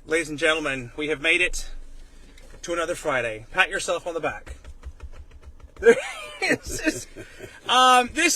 Ladies and gentlemen, we have made it to another Friday. Pat yourself on the back. This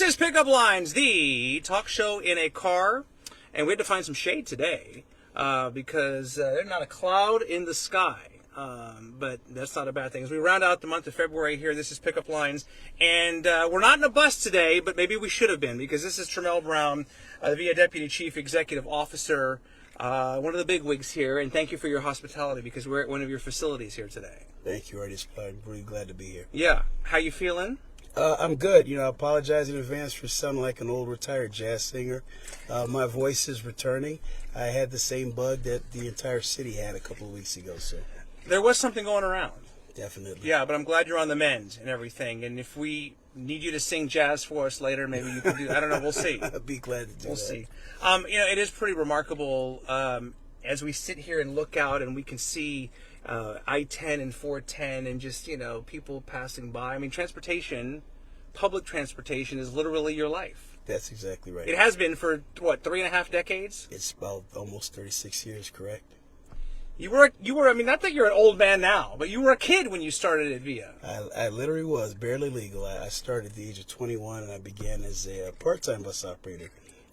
is Pickup Lines, the talk show in a car. And we had to find some shade today because there's not a cloud in the sky. But that's not a bad thing. As we round out the month of February here, this is Pickup Lines. And we're not in a bus today, but maybe we should have been, because this is Tremell Brown, the VIA Deputy Chief Executive Officer, one of the big wigs here. And thank you for your hospitality, because we're at one of your facilities here today. Thank you, Artie. I'm really glad to be here. Yeah. How you feeling? I'm good. I apologize in advance for sounding like an old retired jazz singer. My voice is returning. I had the same bug that the entire city had a couple of weeks ago. So there was something going around. Definitely. Yeah, but I'm glad you're on the mend and everything. And if we need you to sing jazz for us later, maybe you can do. I don't know. We'll see. I'd be glad to do We'll that. see. It is pretty remarkable as we sit here and look out and we can see I-10 and 410 and just, people passing by. I mean, public transportation is literally your life. That's exactly right. It has been for, 3.5 decades? It's about almost 36 years, correct? You were, not that you're an old man now, but you were a kid when you started at VIA. I literally was barely legal. I started at the age of 21, and I began as a part-time bus operator,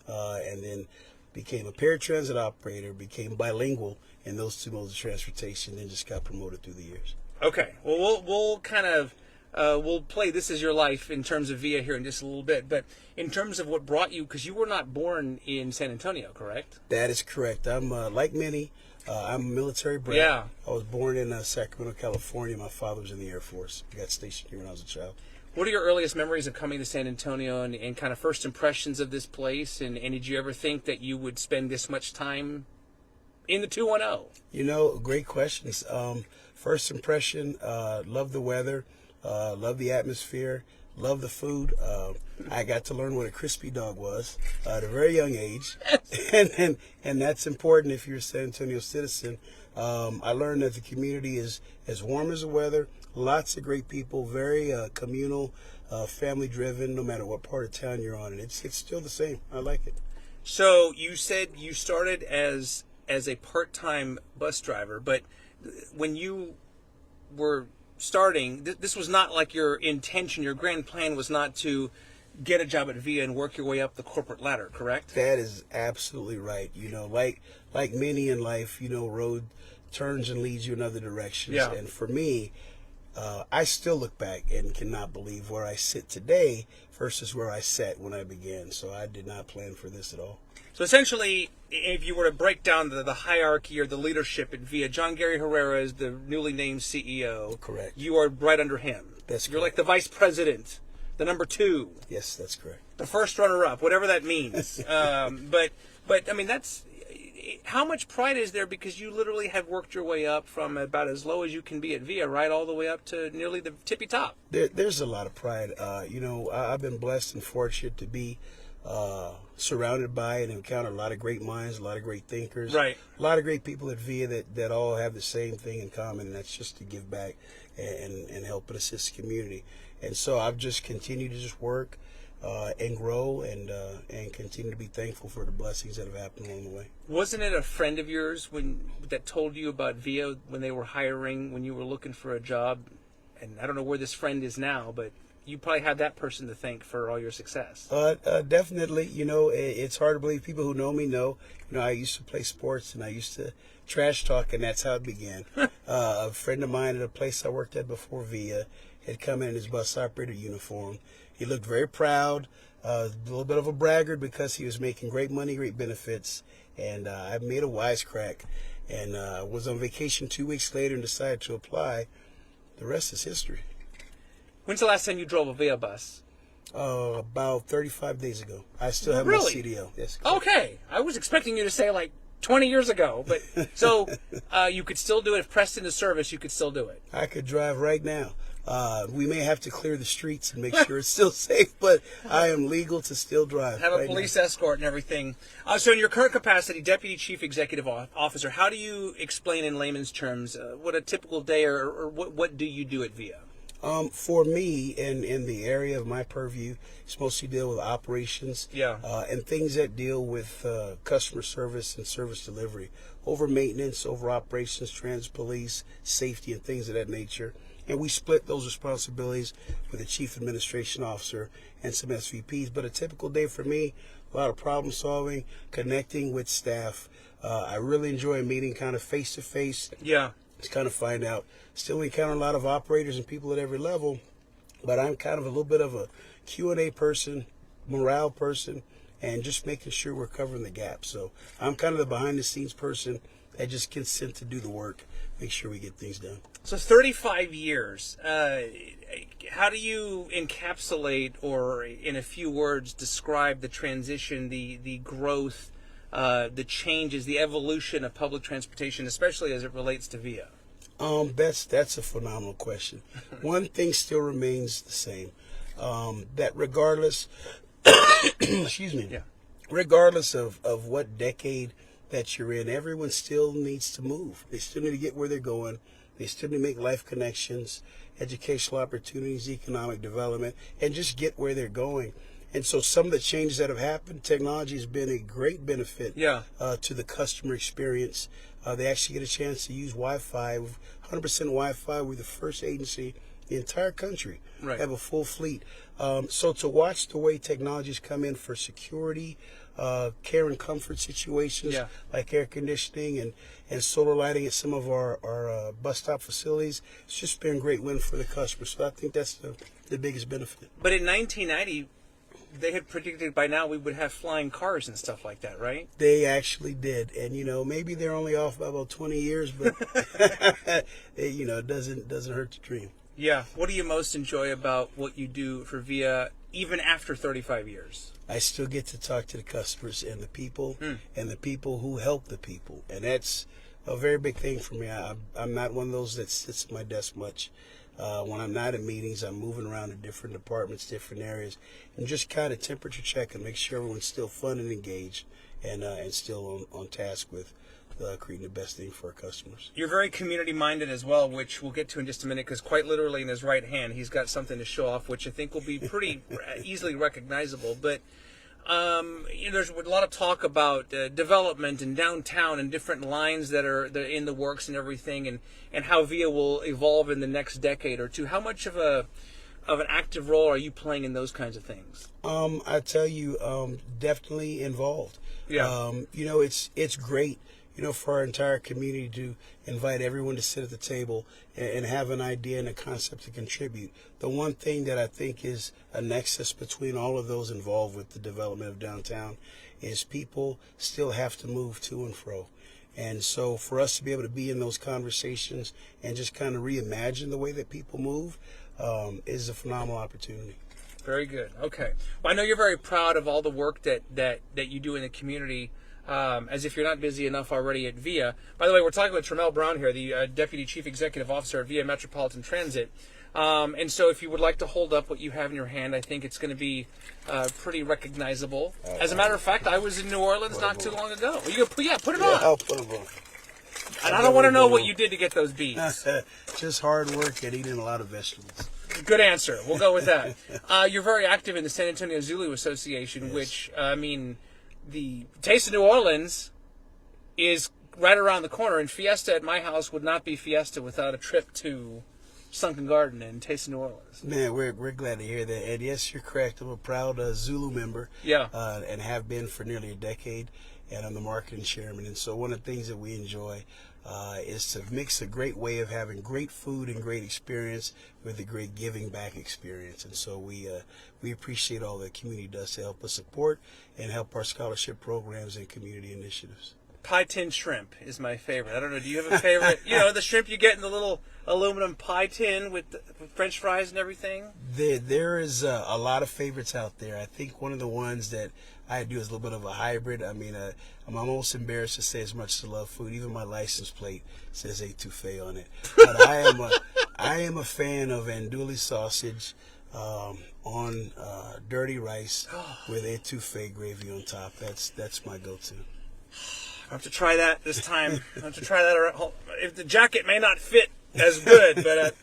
and then became a paratransit operator, became bilingual in those two modes of transportation, then just got promoted through the years. Okay. Well, we'll kind of we'll play This Is Your Life in terms of VIA here in just a little bit. But in terms of what brought you, because you were not born in San Antonio, correct? That is correct. I'm like many. I'm a military brat. Yeah. I was born in Sacramento, California. My father was in the Air Force. I got stationed here when I was a child. What are your earliest memories of coming to San Antonio and kind of first impressions of this place? And did you ever think that you would spend this much time in the 210? Great questions. First impression, love the weather, love the atmosphere, love the food. I got to learn what a crispy dog was at a very young age. and that's important if you're a San Antonio citizen. I learned that the community is as warm as the weather, lots of great people, very communal, family-driven, no matter what part of town you're on. And it's still the same. I like it. So you said you started as a part-time bus driver, but when you were starting, this was not like your intention, your grand plan was not to get a job at VIA and work your way up the corporate ladder, correct? That is absolutely right. Like many in life, road turns and leads you in other directions. Yeah. And for me, I still look back and cannot believe where I sit today versus where I sat when I began. So I did not plan for this at all. So essentially, if you were to break down the hierarchy or the leadership at VIA, John Gary Herrera is the newly named CEO. Correct. You are right under him. That's correct. You're like the vice president, the number 2. Yes, that's correct. The first runner-up, whatever that means. But I mean, that's how much pride is there, because you literally have worked your way up from about as low as you can be at VIA, right, all the way up to nearly the tippy top. There's a lot of pride. I've been blessed and fortunate to be surrounded by and encounter a lot of great minds, a lot of great thinkers, right? A lot of great people at VIA that all have the same thing in common, and that's just to give back and help and assist the community. And so I've just continued to just work and grow and continue to be thankful for the blessings that have happened along the way. Wasn't it a friend of yours that told you about VIA when they were hiring, when you were looking for a job? And I don't know where this friend is now, but you probably had that person to thank for all your success. Definitely. It's hard to believe. People who know me know. I used to play sports and I used to trash talk, and that's how it began. A friend of mine at a place I worked at before VIA had come in his bus operator uniform. He looked very proud, a little bit of a braggart because he was making great money, great benefits, and I made a wisecrack and was on vacation 2 weeks later and decided to apply. The rest is history. When's the last time you drove a VIA bus? About 35 days ago. I still have Really? my CDL. Yes. Okay. I was expecting you to say like 20 years ago, but so you could still do it. If pressed into service, you could still do it. I could drive right now. We may have to clear the streets and make sure it's still safe, but I am legal to still drive. Have a police escort and everything. So in your current capacity, Deputy Chief Executive Officer, how do you explain in layman's terms what a typical day or what do you do at VIA? For me, in the area of my purview, it's mostly deal with operations, Yeah. and things that deal with customer service and service delivery, over maintenance, over operations, trans police, safety, and things of that nature. And we split those responsibilities with the chief administration officer and some SVPs. But a typical day for me, a lot of problem solving, connecting with staff. I really enjoy meeting kind of face to face. Yeah. To kind of find out. Still encounter a lot of operators and people at every level, but I'm kind of a little bit of a Q&A person, morale person, and just making sure we're covering the gap. So I'm kind of the behind-the-scenes person that just gets sent to do the work, make sure we get things done. So 35 years. How do you encapsulate, or in a few words, describe the transition, the growth, the changes, the evolution of public transportation, especially as it relates to VIA? That's a phenomenal question. One thing still remains the same, that regardless, excuse me, Yeah. regardless of what decade that you're in, everyone still needs to move. They still need to get where they're going. They still need to make life connections, educational opportunities, economic development, and just get where they're going. And so some of the changes that have happened, technology has been a great benefit to the customer experience. They actually get a chance to use Wi-Fi. 100% Wi-Fi. We're the first agency in the entire country to have a full fleet. So to watch the way technologies come in for security, care and comfort situations like air conditioning and solar lighting at some of our bus stop facilities, it's just been a great win for the customer. So I think that's the biggest benefit. But in 1990, they had predicted by now we would have flying cars and stuff like that, right? They actually did. And, maybe they're only off by about 20 years, but, it doesn't hurt to dream. Yeah. What do you most enjoy about what you do for VIA, even after 35 years? I still get to talk to the customers and the people and the people who help the people. And that's a very big thing for me. I'm not one of those that sits at my desk much. When I'm not in meetings, I'm moving around in different departments, different areas, and just kind of temperature check and make sure everyone's still fun and engaged and still on task with creating the best thing for our customers. You're very community-minded as well, which we'll get to in just a minute, because quite literally in his right hand, he's got something to show off, which I think will be pretty easily recognizable. But there's a lot of talk about development in downtown and different lines that are in the works and everything, and how VIA will evolve in the next decade or two. How much of an active role are you playing in those kinds of things? I tell you, definitely involved. Yeah. It's great, for our entire community to invite everyone to sit at the table and have an idea and a concept to contribute. The one thing that I think is a nexus between all of those involved with the development of downtown is people still have to move to and fro. And so for us to be able to be in those conversations and just kind of reimagine the way that people move is a phenomenal opportunity. Very good. Okay. Well, I know you're very proud of all the work that you do in the community, as if you're not busy enough already at VIA. By the way, we're talking with Tremell Brown here, the Deputy Chief Executive Officer at VIA Metropolitan Transit. And so if you would like to hold up what you have in your hand, I think it's going to be pretty recognizable. As a matter of fact, I was in New Orleans not too long ago. Well, put it on. I'll put them on. And I don't want to know what you did to get those beads. Just hard work and eating a lot of vegetables. Good answer. We'll go with that. You're very active in the San Antonio Zulu Association, which, the Taste of New Orleans is right around the corner, and Fiesta at my house would not be Fiesta without a trip to Sunken Garden and Taste of New Orleans. Man, we're glad to hear that. And yes, you're correct. I'm a proud Zulu member. Yeah. And have been for nearly a decade. And I'm the marketing chairman. And so one of the things that we enjoy is to mix a great way of having great food and great experience with a great giving back experience. And so we appreciate all the community does to help us support and help our scholarship programs and community initiatives. Pie tin shrimp is my favorite. I don't know. Do you have a favorite? The shrimp you get in the little aluminum pie tin with French fries and everything? There is a lot of favorites out there. I think one of the ones that I do is a little bit of a hybrid. I mean, I'm almost embarrassed to say as much as I love food. Even my license plate says étouffée on it. But I am a fan of andouille sausage on dirty rice with étouffée gravy on top. That's my go-to. I have to try that this time. I have to try that. If the jacket may not fit as good, but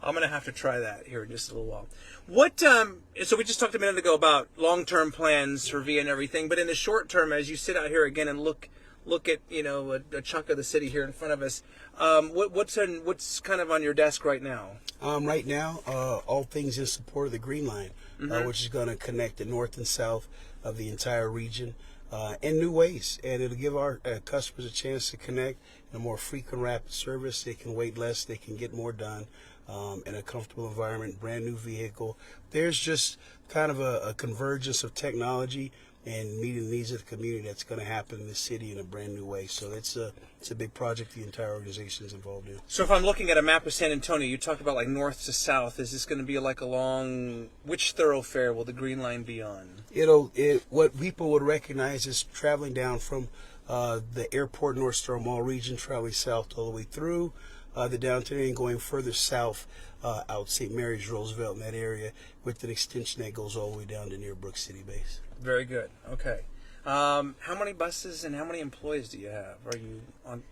I'm going to have to try that here in just a little while. What? So we just talked a minute ago about long-term plans for VIA and everything, but in the short term, as you sit out here again and look at a chunk of the city here in front of us, what's kind of on your desk right now? Right now, all things in support of the Green Line, which is going to connect the north and south of the entire region in new ways, and it'll give our customers a chance to connect in a more frequent, rapid service. They can wait less, they can get more done in a comfortable environment, brand new vehicle. There's just kind of a convergence of technology and meeting the needs of the community that's going to happen in the city in a brand new way. So it's a big project the entire organization is involved in. So if I'm looking at a map of San Antonio, you talked about like north to south. Is this going to be like along which thoroughfare will the Green Line be on? What people would recognize is traveling down from the airport North Star Mall region, traveling south all the way through the downtown area and going further south out St. Mary's, Roosevelt, in that area, with an extension that goes all the way down to near Brook City Base. Very good. Okay. How many buses and how many employees do you have? Are you on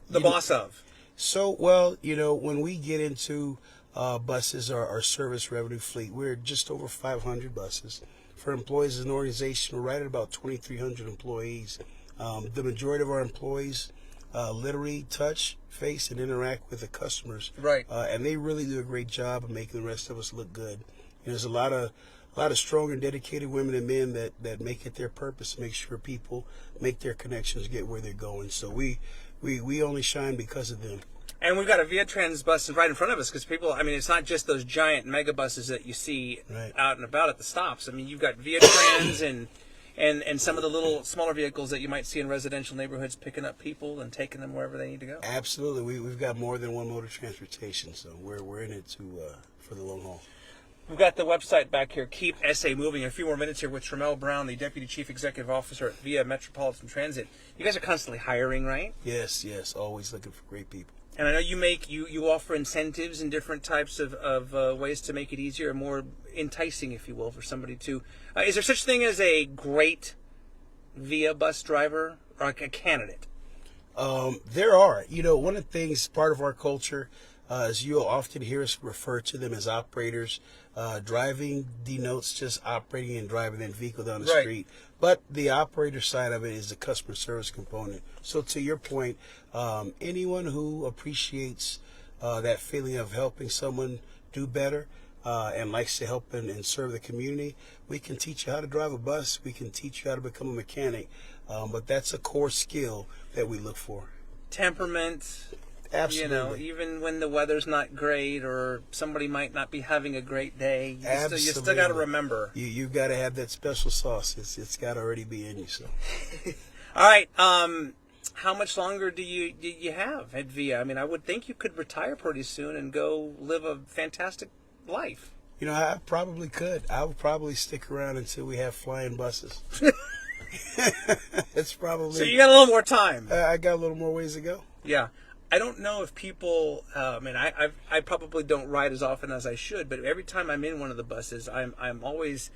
the boss of? So, well, when we get into buses, our service revenue fleet, we're just over 500 buses. For employees as an organization, we're right at about 2,300 employees. The majority of our employees literally touch, face, and interact with the customers. Right. And they really do a great job of making the rest of us look good. There's a lot of strong and dedicated women and men that make it their purpose to make sure people make their connections, get where they're going. So we only shine because of them. And we've got a Via Trans bus right in front of us because people, it's not just those giant mega buses that you see out and about at the stops. You've got Via Trans and some of the little smaller vehicles that you might see in residential neighborhoods picking up people and taking them wherever they need to go. Absolutely. We've got more than one mode of transportation, so we're in it for the long haul. We've got the website back here, Keep SA Moving. A few more minutes here with Tremell Brown, the Deputy Chief Executive Officer at Via Metropolitan Transit. You guys are constantly hiring, right? Yes, always looking for great people. And I know you offer incentives and different types of ways to make it easier and more enticing, if you will, for somebody to... is there such thing as a great Via bus driver or like a candidate? There are. One of the things, part of our culture, is you'll often hear us refer to them as operators. Driving denotes just operating and driving that vehicle down the street. But the operator side of it is the customer service component. So to your point, anyone who appreciates that feeling of helping someone do better and likes to help and serve the community, we can teach you how to drive a bus. We can teach you how to become a mechanic. But that's a core skill that we look for. Temperament. Absolutely. Even when the weather's not great or somebody might not be having a great day, you still got to remember. You've got to have that special sauce. It's got to already be in you. So. All right. How much longer do you have at Via? I would think you could retire pretty soon and go live a fantastic life. I probably could. I would probably stick around until we have flying buses. It's probably. So you got a little more time. I got a little more ways to go. Yeah. I don't know if people. I probably don't ride as often as I should, but every time I'm in one of the buses, I'm always.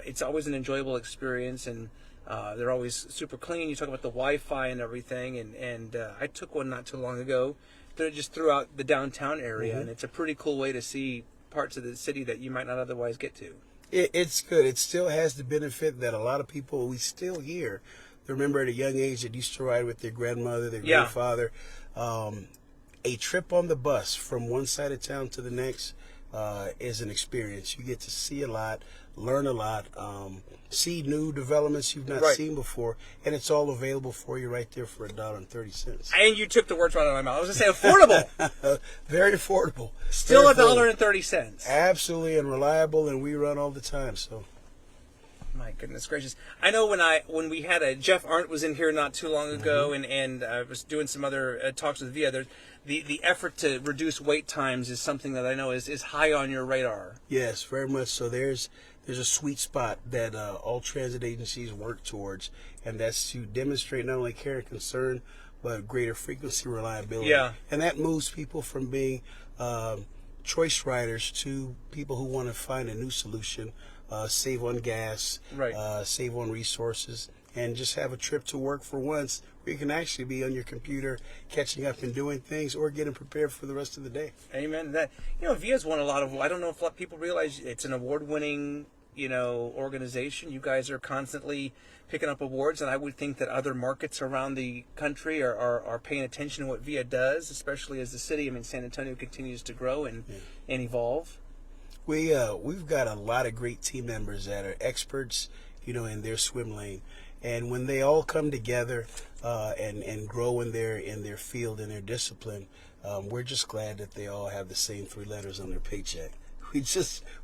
It's always an enjoyable experience, and they're always super clean. You talk about the Wi-Fi and everything, and I took one not too long ago. Just throughout the downtown area, and it's a pretty cool way to see parts of the city that you might not otherwise get to. It's good. It still has the benefit that a lot of people we still hear. They remember at a young age that used to ride with their grandmother, their grandfather. A trip on the bus from one side of town to the next is an experience. You get to see a lot, learn a lot, see new developments you've not seen before, and it's all available for you right there for $1.30. And you took the words right out of my mouth. I was going to say affordable. Very affordable. Still $1.30. Absolutely, and reliable, and we run all the time. So. My goodness gracious! I know when we had Jeff Arndt was in here not too long ago, and I was doing some other talks with Via. The effort to reduce wait times is something that I know is high on your radar. Yes, very much so. There's a sweet spot that all transit agencies work towards, and that's to demonstrate not only care and concern, but greater frequency, reliability. Yeah. And that moves people from being choice riders to people who want to find a new solution. Save on gas, save on resources, and just have a trip to work for once where you can actually be on your computer catching up and doing things or getting prepared for the rest of the day. Amen to that. VIA's won a lot of, I don't know if a lot of people realize it's an award-winning, organization. You guys are constantly picking up awards, and I would think that other markets around the country are paying attention to what VIA does, especially as the city, San Antonio continues to grow and evolve. We've got a lot of great team members that are experts, in their swim lane. And when they all come together and grow in their field and their discipline, we're just glad that they all have the same 3 letters on their paycheck.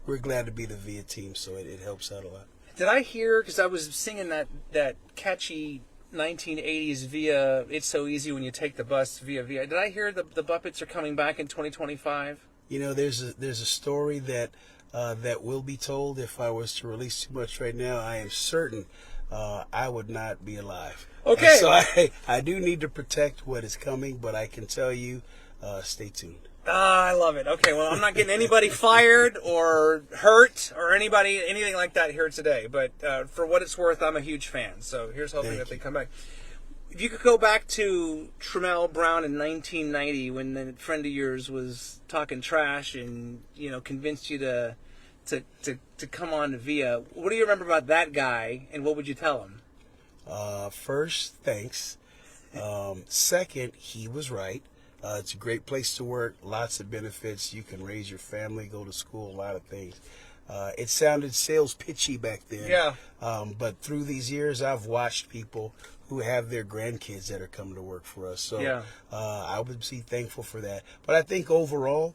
We're glad to be the VIA team, so it helps out a lot. Did I hear, because I was singing that catchy 1980s VIA, It's So Easy When You Take the Bus, VIA. Did I hear the Buppets are coming back in 2025? There's a story that will be told. If I was to release too much right now, I am certain I would not be alive. Okay. And so I do need to protect what is coming, but I can tell you, stay tuned. I love it. Okay, well, I'm not getting anybody fired or hurt or anything like that here today. But for what it's worth, I'm a huge fan. So here's hoping that they come back. If you could go back to Tremell Brown in 1990 when a friend of yours was talking trash and convinced you to come on to VIA, what do you remember about that guy and what would you tell him? First, thanks. Second, he was right. It's a great place to work, lots of benefits. You can raise your family, go to school, a lot of things. It sounded sales pitchy back then. Yeah. But through these years, I've watched people who have their grandkids that are coming to work for us. So yeah. I would be thankful for that. But I think overall,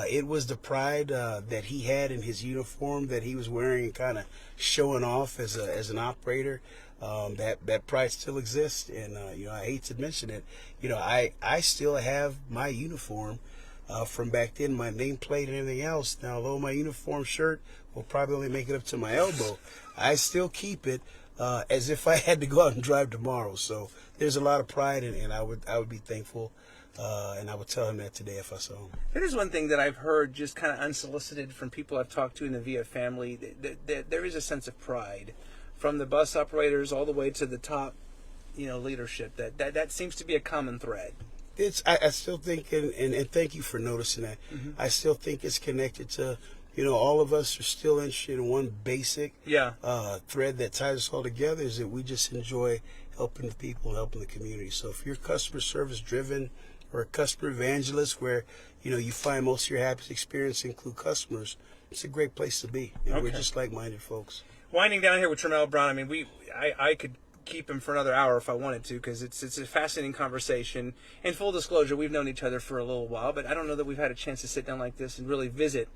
it was the pride that he had in his uniform that he was wearing and kind of showing off as an operator. That pride still exists, and I hate to mention it. I still have my uniform from back then, my nameplate and everything else. Now, although my uniform shirt will probably only make it up to my elbow, I still keep it as if I had to go out and drive tomorrow. So there's a lot of pride, and I would be thankful, and I would tell him that today if I saw him. There's one thing that I've heard just kind of unsolicited from people I've talked to in the VIA family. There is a sense of pride from the bus operators all the way to the top, leadership. That seems to be a common thread. I still think, and thank you for noticing that. Mm-hmm. I still think it's connected to, all of us are still interested in one basic thread that ties us all together, is that we just enjoy helping the people and helping the community. So if you're customer service driven or a customer evangelist where, you find most of your happiest experience include customers, it's a great place to be. And we're just like-minded folks. Winding down here with Tremell Brown, I could keep him for another hour if I wanted to, because it's a fascinating conversation. And full disclosure, we've known each other for a little while, but I don't know that we've had a chance to sit down like this and really visit.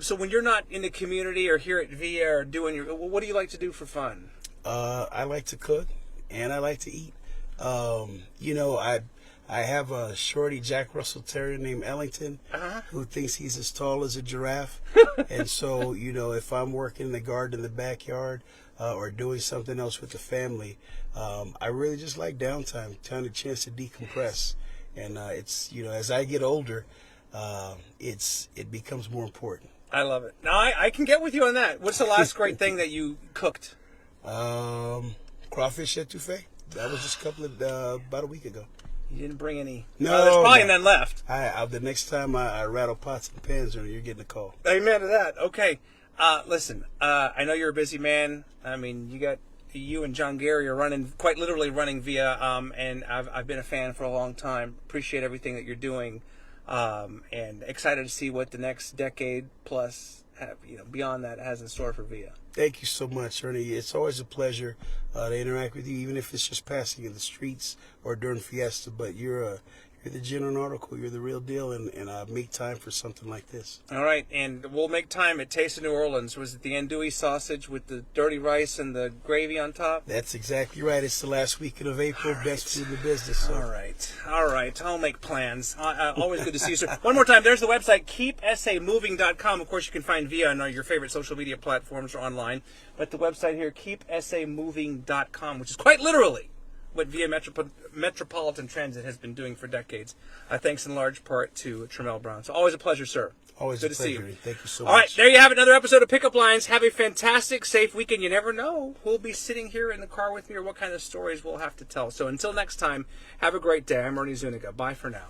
So when you're not in the community or here at VIA or doing what do you like to do for fun? I like to cook and I like to eat. I have a shorty Jack Russell Terrier named Ellington who thinks he's as tall as a giraffe. And so, if I'm working in the garden in the backyard or doing something else with the family, I really just like downtime, a chance to decompress. And it's, as I get older, it becomes more important. I love it. Now, I can get with you on that. What's the last great thing that you cooked? Crawfish etouffee. That was just about a week ago. You didn't bring any. No, there's probably none left. The next time I rattle pots and pans, you're getting a call. Amen to that. Okay. Listen, I know you're a busy man. You and John Gary are quite literally running VIA, and I've been a fan for a long time. Appreciate everything that you're doing, and excited to see what the next decade plus, beyond that, has in store for VIA. Thank you so much, Ernie. It's always a pleasure to interact with you, even if it's just passing in the streets or during Fiesta. But you're the genuine article. You're the real deal, and make time for something like this. All right, and we'll make time at Taste of New Orleans. Was it the andouille sausage with the dirty rice and the gravy on top? That's exactly right. It's the last weekend of April. Best food in the business. So. All right. I'll make plans. Always good to see you, sir. One more time, there's the website, keepsamoving.com. Of course, you can find VIA on your favorite social media platforms or online. But the website here, keepsamoving.com, which is quite literally what VIA Metropolitan Transit has been doing for decades. Thanks in large part to Tremell Brown. So always a pleasure, sir. Always good a to see pleasure. you. Thank you so much. All right, there you have it. Another episode of Pickup Lines. Have a fantastic, safe weekend. You never know who'll be sitting here in the car with me or what kind of stories we'll have to tell. So until next time, have a great day. I'm Ernie Zuniga. Bye for now.